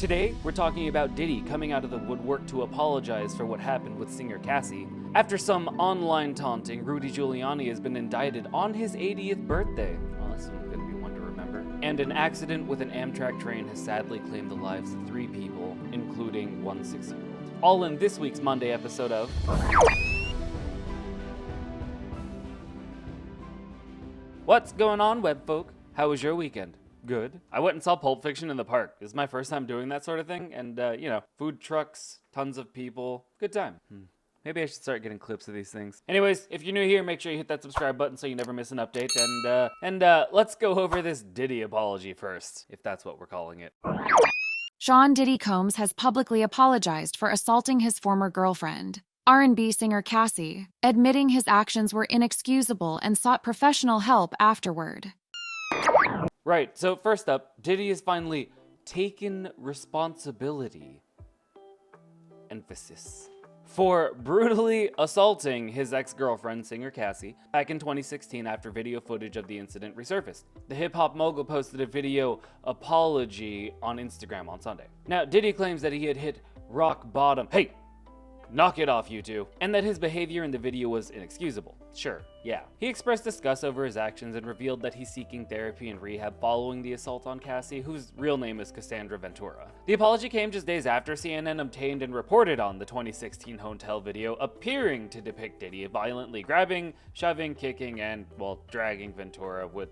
Today, we're talking about Diddy coming out of the woodwork to apologize for what happened with singer Cassie. After some online taunting, Rudy Giuliani has been indicted on his 80th birthday. Well, this one's gonna be one to remember. And an accident with an Amtrak train has sadly claimed the lives of 3 people, including one 6-year-old. All in this week's Monday episode of... What's going on, webfolk? How was your weekend? Good. I went and saw Pulp Fiction in the park. This is my first time doing that sort of thing. And, food trucks, tons of people. Good time. Maybe I should start getting clips of these things. Anyways, if you're new here, make sure you hit that subscribe button so you never miss an update. And let's go over this Diddy apology first, if that's what we're calling it. Sean Diddy Combs has publicly apologized for assaulting his former girlfriend, R&B singer Cassie, admitting his actions were inexcusable and sought professional help afterward. Right, so first up, Diddy has finally taken responsibility, emphasis, for brutally assaulting his ex-girlfriend, singer Cassie, back in 2016 after video footage of the incident resurfaced. The hip-hop mogul posted a video apology on Instagram on Sunday. Now, Diddy claims that he had hit rock bottom. Hey! Knock it off, you two. And that his behavior in the video was inexcusable. Sure, yeah. He expressed disgust over his actions and revealed that he's seeking therapy and rehab following the assault on Cassie, whose real name is Cassandra Ventura. The apology came just days after CNN obtained and reported on the 2016 hotel video appearing to depict Diddy violently grabbing, shoving, kicking, and, well, dragging Ventura with,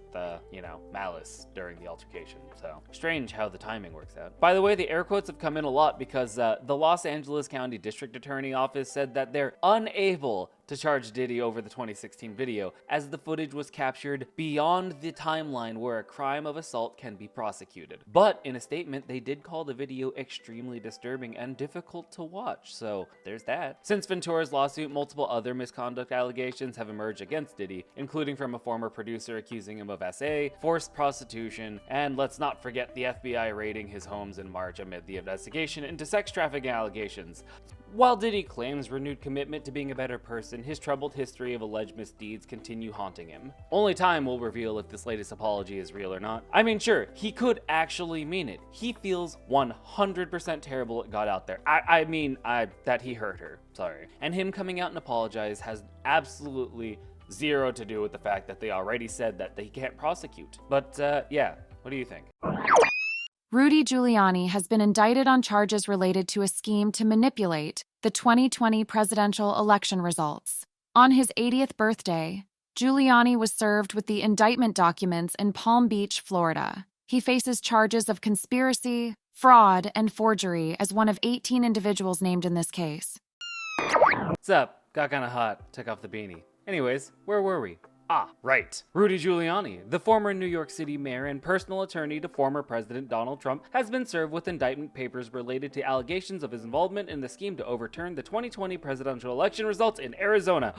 malice during the altercation. So, strange how the timing works out. By the way, the air quotes have come in a lot because the Los Angeles County District Attorney Office said that they're unable to charge Diddy over the 2016 video, as the footage was captured beyond the timeline where a crime of assault can be prosecuted. But in a statement, they did call the video extremely disturbing and difficult to watch, so there's that. Since Ventura's lawsuit, multiple other misconduct allegations have emerged against Diddy, including from a former producer accusing him of SA, forced prostitution, and let's not forget the FBI raiding his homes in March amid the investigation into sex trafficking allegations. While Diddy claims renewed commitment to being a better person, his troubled history of alleged misdeeds continue haunting him. Only time will reveal if this latest apology is real or not. I mean, sure, he could actually mean it. He feels 100% terrible it got out there. That he hurt her. Sorry. And him coming out and apologize has absolutely zero to do with the fact that they already said that they can't prosecute. But, yeah, what do you think? Rudy Giuliani has been indicted on charges related to a scheme to manipulate the 2020 presidential election results. On his 80th birthday, Giuliani was served with the indictment documents in Palm Beach, Florida. He faces charges of conspiracy, fraud, and forgery as one of 18 individuals named in this case. What's up? Got kinda hot. Took off the beanie. Anyways, where were we? Ah, right. Rudy Giuliani, the former New York City mayor and personal attorney to former President Donald Trump, has been served with indictment papers related to allegations of his involvement in the scheme to overturn the 2020 presidential election results in Arizona.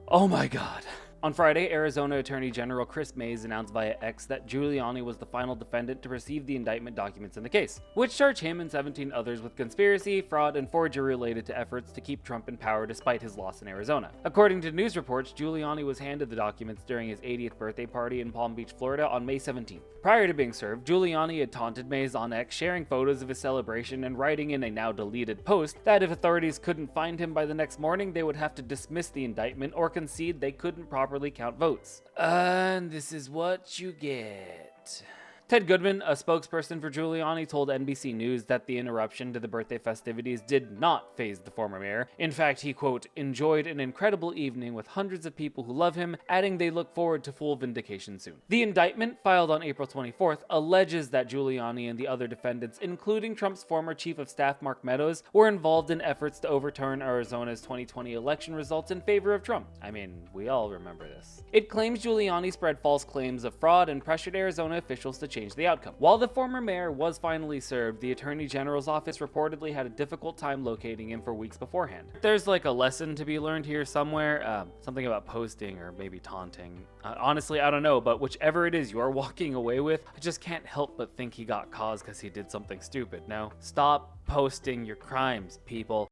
Oh my God. On Friday, Arizona Attorney General Chris Mays announced via X that Giuliani was the final defendant to receive the indictment documents in the case, which charge him and 17 others with conspiracy, fraud, and forgery related to efforts to keep Trump in power despite his loss in Arizona. According to news reports, Giuliani was handed the documents during his 80th birthday party in Palm Beach, Florida on May 17th. Prior to being served, Giuliani had taunted Mays on X, sharing photos of his celebration and writing in a now deleted post that if authorities couldn't find him by the next morning, they would have to dismiss the indictment or concede they couldn't properly count votes. And this is what you get. Ted Goodman, a spokesperson for Giuliani, told NBC News that the interruption to the birthday festivities did not faze the former mayor. In fact, he, quote, enjoyed an incredible evening with hundreds of people who love him, adding they look forward to full vindication soon. The indictment, filed on April 24th, alleges that Giuliani and the other defendants, including Trump's former chief of staff Mark Meadows, were involved in efforts to overturn Arizona's 2020 election results in favor of Trump. I mean, we all remember this. It claims Giuliani spread false claims of fraud and pressured Arizona officials to change the outcome. While the former mayor was finally served, the Attorney General's office reportedly had a difficult time locating him for weeks beforehand. There's like a lesson to be learned here somewhere, something about posting or maybe taunting. Honestly, I don't know, but whichever it is you're walking away with, I just can't help but think he got cause because he did something stupid. No? Stop posting your crimes, people.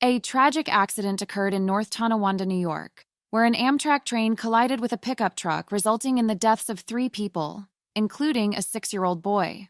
A tragic accident occurred in North Tonawanda, New York, where an Amtrak train collided with a pickup truck, resulting in the deaths of 3 people, including a 6-year-old boy.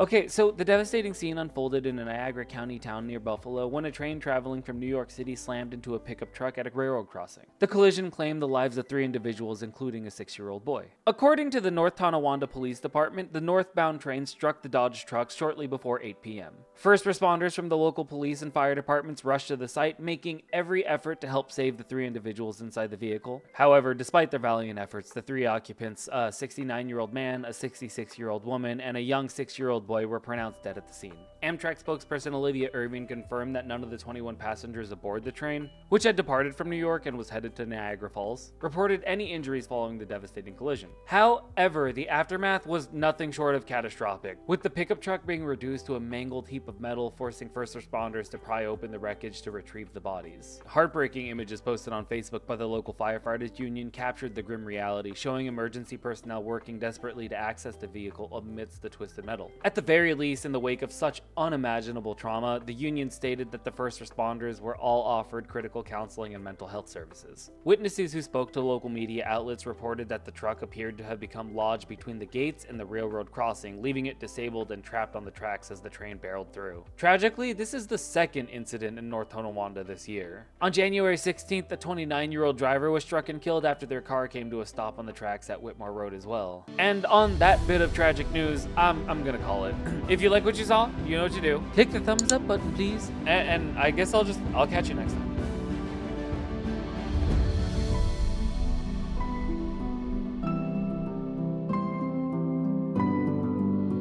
Okay, so the devastating scene unfolded in a Niagara County town near Buffalo when a train traveling from New York City slammed into a pickup truck at a railroad crossing. The collision claimed the lives of 3 individuals, including a 6-year-old boy. According to the North Tonawanda Police Department, the northbound train struck the Dodge truck shortly before 8 p.m. First responders from the local police and fire departments rushed to the site, making every effort to help save the 3 individuals inside the vehicle. However, despite their valiant efforts, the 3 occupants, a 69-year-old man, a 66-year-old woman, and a young 6-year-old boy were pronounced dead at the scene. Amtrak spokesperson Olivia Irving confirmed that none of the 21 passengers aboard the train, which had departed from New York and was headed to Niagara Falls, reported any injuries following the devastating collision. However, the aftermath was nothing short of catastrophic, with the pickup truck being reduced to a mangled heap of metal, forcing first responders to pry open the wreckage to retrieve the bodies. Heartbreaking images posted on Facebook by the local firefighters union captured the grim reality, showing emergency personnel working desperately to access the vehicle amidst the twisted metal. At the very least, in the wake of such unimaginable trauma, the union stated that the first responders were all offered critical counseling and mental health services. Witnesses who spoke to local media outlets reported that the truck appeared to have become lodged between the gates and the railroad crossing, leaving it disabled and trapped on the tracks as the train barreled through. Tragically, this is the second incident in North Tonawanda this year. On January 16th, a 29-year-old driver was struck and killed after their car came to a stop on the tracks at Whitmore Road as well. And on that bit of tragic news, I'm gonna call it. If you like what you saw, you know what to do. Hit the thumbs up button, please. And I guess I'll catch you next time.